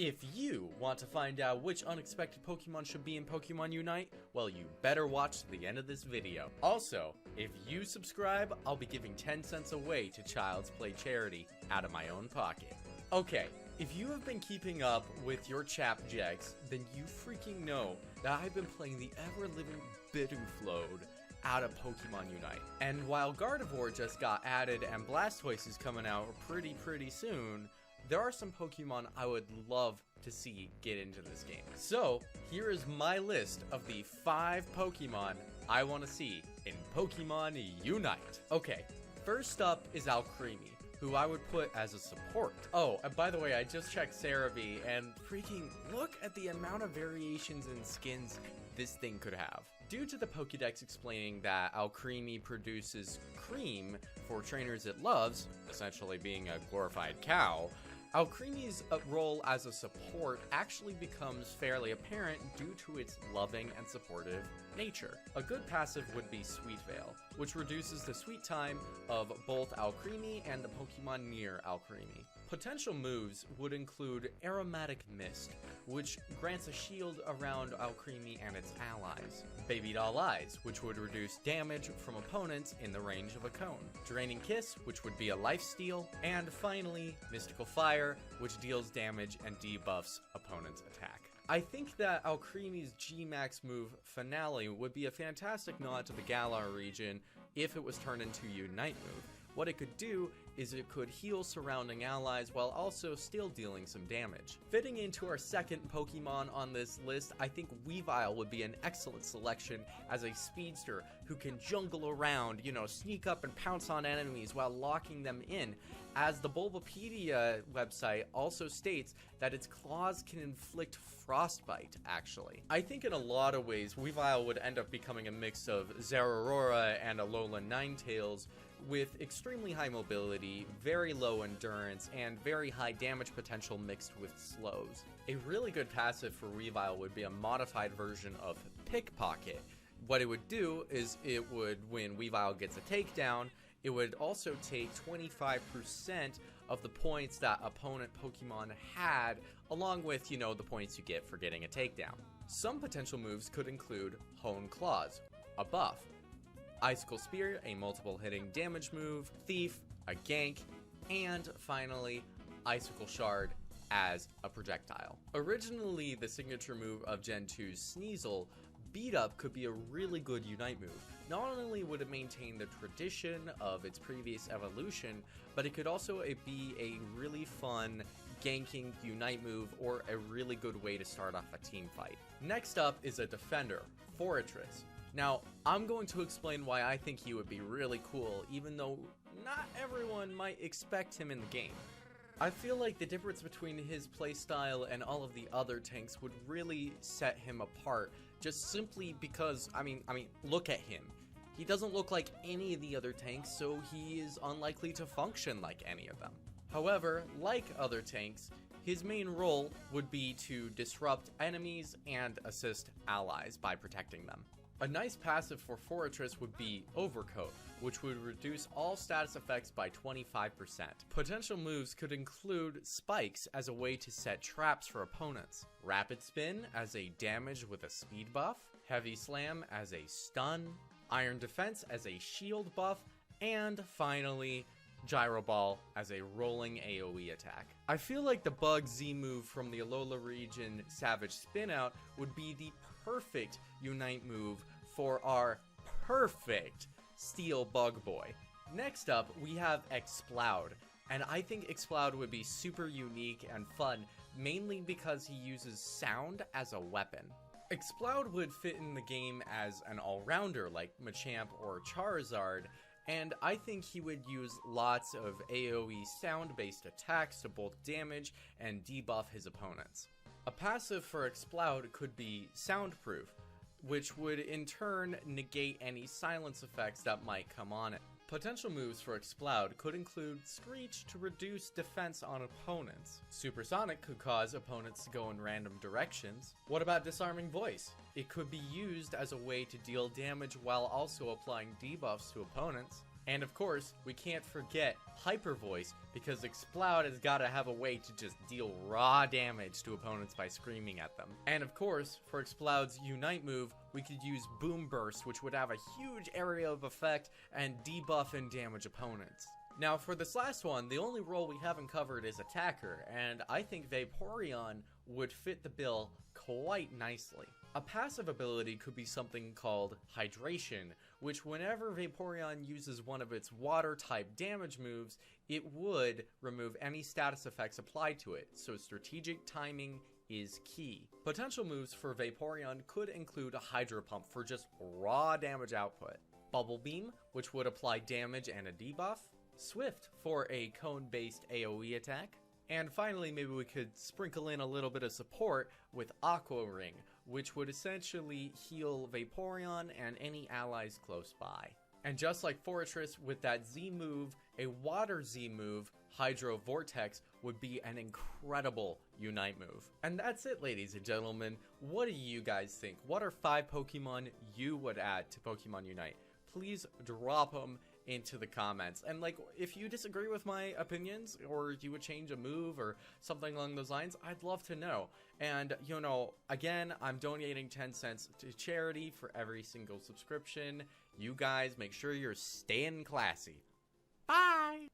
If you want to find out which unexpected Pokemon should be in Pokemon Unite, well, you better watch to the end of this video. Also, if you subscribe, I'll be giving 10 cents away to Child's Play charity out of my own pocket. Okay, if you have been keeping up with your Chapjecks, then you freaking know that I've been playing the ever-living Bituflode out of Pokemon Unite. And while Gardevoir just got added and Blastoise is coming out pretty soon, there are some Pokemon I would love to see get into this game. So, here is my list of the 5 Pokemon I want to see in Pokemon Unite. Okay, first up is Alcremie, who I would put as a support. Oh, and by the way, I just checked Cerebi, and freaking look at the amount of variations in skins this thing could have. Due to the Pokédex explaining that Alcremie produces cream for trainers it loves, essentially being a glorified cow, Alcremie's role as a support actually becomes fairly apparent due to its loving and supportive nature. A good passive would be Sweet Veil, which reduces the sweet time of both Alcremie and the Pokemon near Alcremie. Potential moves would include Aromatic Mist, which grants a shield around Alcremie and its allies. Baby Doll Eyes, which would reduce damage from opponents in the range of a cone. Draining Kiss, which would be a lifesteal. And finally, Mystical Fire, which deals damage and debuffs opponents' attack. I think that Alcremie's G-Max move, Finale, would be a fantastic nod to the Galar region if it was turned into a Unite move. What it could do is it could heal surrounding allies while also still dealing some damage. Fitting into our second Pokemon on this list, I think Weavile would be an excellent selection as a speedster who can jungle around, sneak up and pounce on enemies while locking them in, as the Bulbapedia website also states that its claws can inflict frostbite, actually. I think in a lot of ways, Weavile would end up becoming a mix of Zeraora and Alola Ninetales, with extremely high mobility, very low endurance, and very high damage potential mixed with slows. A really good passive for Weavile would be a modified version of Pickpocket. What it would do is it would, when Weavile gets a takedown, it would also take 25% of the points that opponent Pokemon had, along with, the points you get for getting a takedown. Some potential moves could include Hone Claws, a buff, Icicle Spear, a multiple hitting damage move, Thief, a gank, and finally, Icicle Shard as a projectile. Originally, the signature move of Gen 2's Sneasel, Beat Up could be a really good Unite move. Not only would it maintain the tradition of its previous evolution, but it could also be a really fun ganking Unite move or a really good way to start off a team fight. Next up is a defender, Forretress. Now, I'm going to explain why I think he would be really cool, even though not everyone might expect him in the game. I feel like the difference between his playstyle and all of the other tanks would really set him apart, just simply because, I mean, look at him. He doesn't look like any of the other tanks, so he is unlikely to function like any of them. However, like other tanks, his main role would be to disrupt enemies and assist allies by protecting them. A nice passive for Forretress would be Overcoat, which would reduce all status effects by 25%. Potential moves could include Spikes as a way to set traps for opponents, Rapid Spin as a damage with a speed buff, Heavy Slam as a stun, Iron Defense as a shield buff, and finally, Gyro Ball as a rolling AoE attack. I feel like the Bug Z move from the Alola region Savage Spinout would be the perfect Unite move for our perfect Steel Bug Boy. Next up, we have Exploud, and I think Exploud would be super unique and fun, mainly because he uses sound as a weapon. Exploud would fit in the game as an all-rounder like Machamp or Charizard, and I think he would use lots of AoE sound-based attacks to both damage and debuff his opponents. A passive for Exploud could be Soundproof, which would in turn negate any silence effects that might come on it. Potential moves for Exploud could include Screech to reduce defense on opponents. Supersonic could cause opponents to go in random directions. What about Disarming Voice? It could be used as a way to deal damage while also applying debuffs to opponents. And of course, we can't forget Hyper Voice, because Exploud has got to have a way to just deal raw damage to opponents by screaming at them. And of course, for Exploud's Unite move, we could use Boom Burst, which would have a huge area of effect and debuff and damage opponents. Now for this last one, the only role we haven't covered is Attacker, and I think Vaporeon would fit the bill quite nicely. A passive ability could be something called Hydration, which whenever Vaporeon uses one of its water-type damage moves, it would remove any status effects applied to it, so strategic timing is key. Potential moves for Vaporeon could include a Hydro Pump for just raw damage output, Bubble Beam, which would apply damage and a debuff, Swift for a cone-based AoE attack, and finally maybe we could sprinkle in a little bit of support with Aqua Ring, which would essentially heal Vaporeon and any allies close by. And just like Fortress, with that Z move, a Water Z move, Hydro Vortex, would be an incredible Unite move. And that's it, ladies and gentlemen. What do you guys think? What are 5 Pokemon you would add to Pokemon Unite? Please drop them into the comments. And like, if you disagree with my opinions, or you would change a move or something along those lines, I'd love to know. And you know, again, I'm donating 10 cents to charity for every single subscription. You guys make sure you're staying classy. Bye.